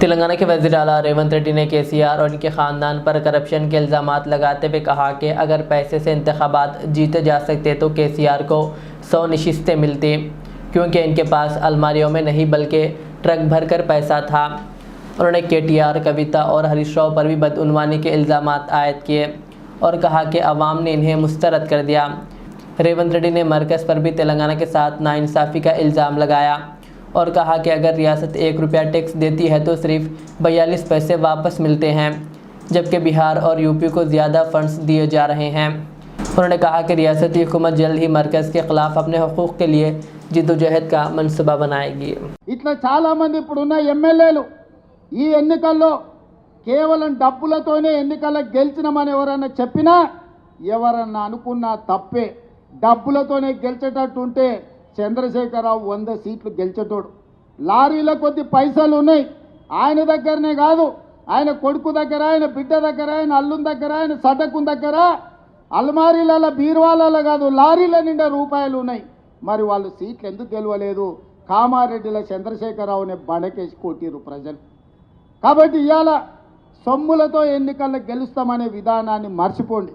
तेलंगाना के वज़ीर आला रेवंत रेड्डी ने केसीआर और इनके ख़ानदान पर करप्शन के इल्ज़ाम लगाते हुए कहा कि अगर पैसे से इंतखाबात जीते जा सकते तो केसीआर को 100 नशिस्तें मिलती, क्योंकि इनके पास अलमारियों में नहीं बल्कि ट्रक भरकर पैसा था। उन्होंने केटीआर, कविता और हरीश राव पर भी बदउनवानी के इल्ज़ाम आयद किए और कहा कि अवाम ने इन्हें मुस्तरद कर दिया। रेवंत रेड्डी ने मरकज़ पर भी तेलंगाना के साथ नाइंसाफ़ी का इल्ज़ाम लगाया और कहा कि अगर रियासत ₹1 टैक्स देती है तो सिर्फ 42 पैसे वापस मिलते हैं, जबकि बिहार और यूपी को ज़्यादा फंड्स दिए जा रहे हैं। उन्होंने कहा कि रियासती हुकूमत जल्द ही मरकज़ के ख़िलाफ़ अपने हकूक़ के लिए जिद्दोजहद का मनसूबा बनाएगी। इट्ला చాలా మంది ఇప్పుడున్న ఎమ్మెల్యేలు ఈ ఎన్నికల్లో కేవలం డబ్బులతోనే ఎన్నికలకు గెలిచినామని ఎవరన్నా చెప్పినా ఎవరన్నా అనుకున్నా తప్పే। డబ్బులతోనే గెలిచేటట్టు ఉంటే చంద్రశేఖరరావు 100 సీట్లు గెలిచేటోడు। లారీల కొద్ది పైసలు ఉన్నాయి ఆయన దగ్గరనే కాదు, ఆయన కొడుకు దగ్గర, ఆయన బిడ్డ దగ్గర, ఆయన అల్లుని దగ్గర, ఆయన సడ్డకుని దగ్గర, అల్మారీల బీరువాలలో కాదు లారీల నిండా రూపాయలు ఉన్నాయి। మరి వాళ్ళు సీట్లు ఎందుకు గెలవలేదు? కామారెడ్డిల చంద్రశేఖరరావుని బండకేసి కొట్టిరు ప్రజలు। కాబట్టి ఇవాళ సొమ్ములతో ఎన్నికల్లో గెలుస్తామనే విధానాన్ని మర్చిపోండి।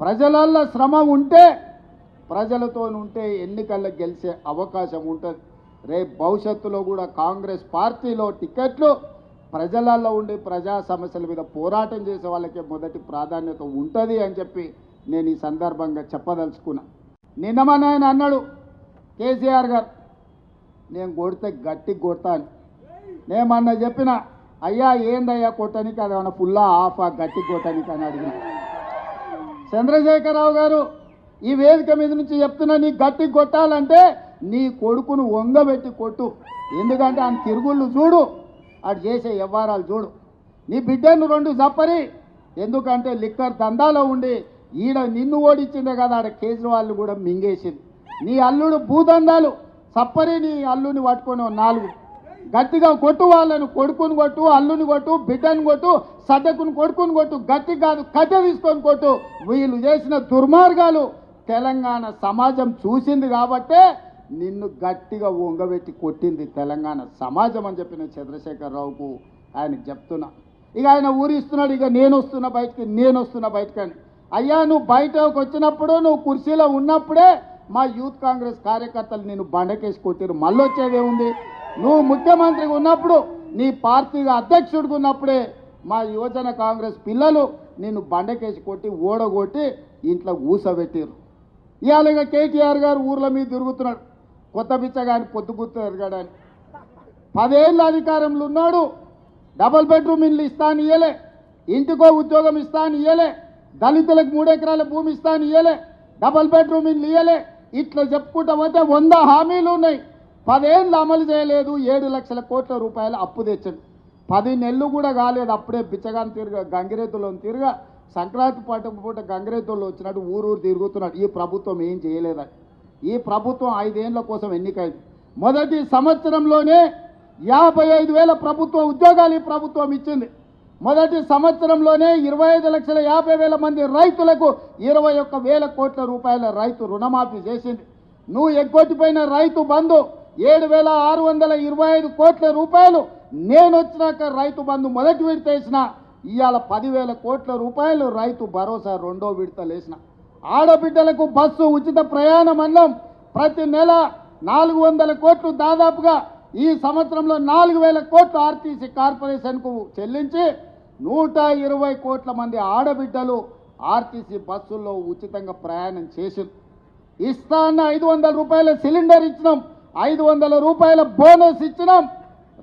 ప్రజలల్లో శ్రమ ఉంటే, ప్రజలతో ఉంటే ఎన్నికల్లో గెలిచే అవకాశం ఉంటుంది। రేపు భవిష్యత్తులో కూడా కాంగ్రెస్ పార్టీలో టికెట్లు ప్రజలలో ఉండి ప్రజా సమస్యల మీద పోరాటం చేసే వాళ్ళకే మొదటి ప్రాధాన్యత ఉంటుంది అని చెప్పి నేను ఈ సందర్భంగా చెప్పదలుచుకున్నా। నిన్న మన ఆయన అన్నాడు కేసీఆర్ గారు, నేను కొడితే గట్టి కొడతాను। నేమన్నా చెప్పిన అయ్యా ఏందయ్యా కొట్టడానికి, అది ఏమన్నా ఫుల్లా ఆఫా గట్టి కొట్టడానికి అని అడిగిన। చంద్రశేఖరరావు గారు ఈ వేదిక మీద నుంచి చెప్తున్నా, నీ గట్టి కొట్టాలంటే నీ కొడుకును వంగబెట్టి కొట్టు, ఎందుకంటే ఆయన తిరుగుళ్ళు చూడు, అటు చేసే వ్యవహారాలు చూడు। నీ బిడ్డను 2 జప్పరి, ఎందుకంటే లిక్కర్ దందాలో ఉండి ఈడ నిన్ను ఓడించిందే కదా, ఆడ కేజ్రీవాల్ని కూడా మింగేసింది। నీ అల్లుడు భూదందాలు సప్పరి, నీ అల్లుని పట్టుకొని 4 గట్టిగా కొట్టు, వాళ్ళను కొడుకుని కొట్టు, అల్లుని కొట్టు, బిడ్డను కొట్టు, సడ్డకుని కొడుకుని కొట్టు, గట్టి కాదు కట్టె తీసుకొని కొట్టు। వీళ్ళు చేసిన దుర్మార్గాలు తెలంగాణ సమాజం చూసింది కాబట్టే నిన్ను గట్టిగా వంగబెట్టి కొట్టింది తెలంగాణ సమాజం అని చెప్పిన చంద్రశేఖరరావుకు ఆయనకు చెప్తున్నా। ఇక ఆయన ఊరిస్తున్నాడు, ఇక నేను వస్తున్నా బయటకి అని। అయ్యా నువ్వు బయటకు వచ్చినప్పుడు, నువ్వు కుర్చీలో ఉన్నప్పుడే మా యూత్ కాంగ్రెస్ కార్యకర్తలు నిన్ను బండకేసి కొట్టిరు, మళ్ళీ వచ్చేదేముంది? నువ్వు ముఖ్యమంత్రిగా ఉన్నప్పుడు, నీ పార్టీగా అధ్యక్షుడిగా ఉన్నప్పుడే మా యువజన కాంగ్రెస్ పిల్లలు నిన్ను బండకేసి కొట్టి ఓడగొట్టి ఇంట్లో ఊసబెట్టిరు। ఇవాళ కేటీఆర్ గారు ఊర్ల మీద తిరుగుతున్నాడు, కొత్త బిచ్చగాని పొద్దుగుర్తు ఎరగడాని। 10 ఏళ్ళ అధికారంలో ఉన్నాడు, డబుల్ బెడ్రూమ్ ఇల్లు ఇస్తాను ఇయ్యలే, ఇంటికో ఉద్యోగం ఇస్తాను ఇయ్యలే, దళితులకు 3 ఎకరాల భూమి ఇస్తాను ఇయ్యలే, డబుల్ బెడ్రూమ్ ఇల్లు ఇయ్యలే, ఇట్లా చెప్పుకుంటా పోతే 100 హామీలు ఉన్నాయి। 10 ఏళ్ళు అమలు చేయలేదు, 7 లక్షల కోట్ల రూపాయలు అప్పు తెచ్చాడు। 10 నెలలు కూడా కాలేదు, అప్పుడే బిచ్చగాని గంగిరెద్దులో తిరగా సంక్రాంతి పూట గంగిరెద్దుల్లో వచ్చినట్టు ఊరు తిరుగుతున్నాడు। ఈ ప్రభుత్వం ఏం చేయలేదని, ఈ ప్రభుత్వం 5 ఏళ్ల కోసం ఎన్నికైంది, మొదటి సంవత్సరంలోనే 55,000 ప్రభుత్వ ఉద్యోగాలు ఈ ప్రభుత్వం ఇచ్చింది। మొదటి సంవత్సరంలోనే 25,50,000 మంది రైతులకు 21,000 కోట్ల రూపాయల రైతు రుణమాఫీ చేసింది। నువ్వు ఎగ్గొట్టిపోయిన రైతు బంధు 7,625 కోట్ల రూపాయలు నేను వచ్చినాక రైతు బంధు మొదటి విడత వేసిన, ఇవాళ 10,000 కోట్ల రూపాయలు రైతు భరోసా 2వ విడతలు వేసిన। ఆడబిడ్డలకు బస్సు ఉచిత ప్రయాణం అన్నం ప్రతి నెల 400 కోట్లు, దాదాపుగా ఈ సంవత్సరంలో 4,000 కోట్లు ఆర్టీసీ కార్పొరేషన్కు చెల్లించి 120 కోట్ల మంది ఆడబిడ్డలు ఆర్టీసీ బస్సుల్లో ఉచితంగా ప్రయాణం చేసింది। ఇస్తా అన్న 500 రూపాయల సిలిండర్ ఇచ్చినాం, 500 రూపాయల బోనస్ ఇచ్చినాం,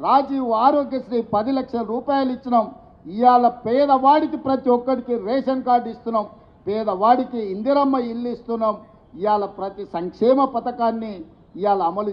రాజీవ్ ఆరోగ్యశ్రీ 10 లక్షల రూపాయలు ఇచ్చినాం। ఇవాళ పేదవాడికి ప్రతి ఒక్కరికి రేషన్ కార్డు ఇస్తున్నాం, పేదవాడికి ఇందిరమ్మ ఇల్లు ఇస్తున్నాం। ఇవాళ ప్రతి సంక్షేమ పథకాన్ని ఇవాళ అమలు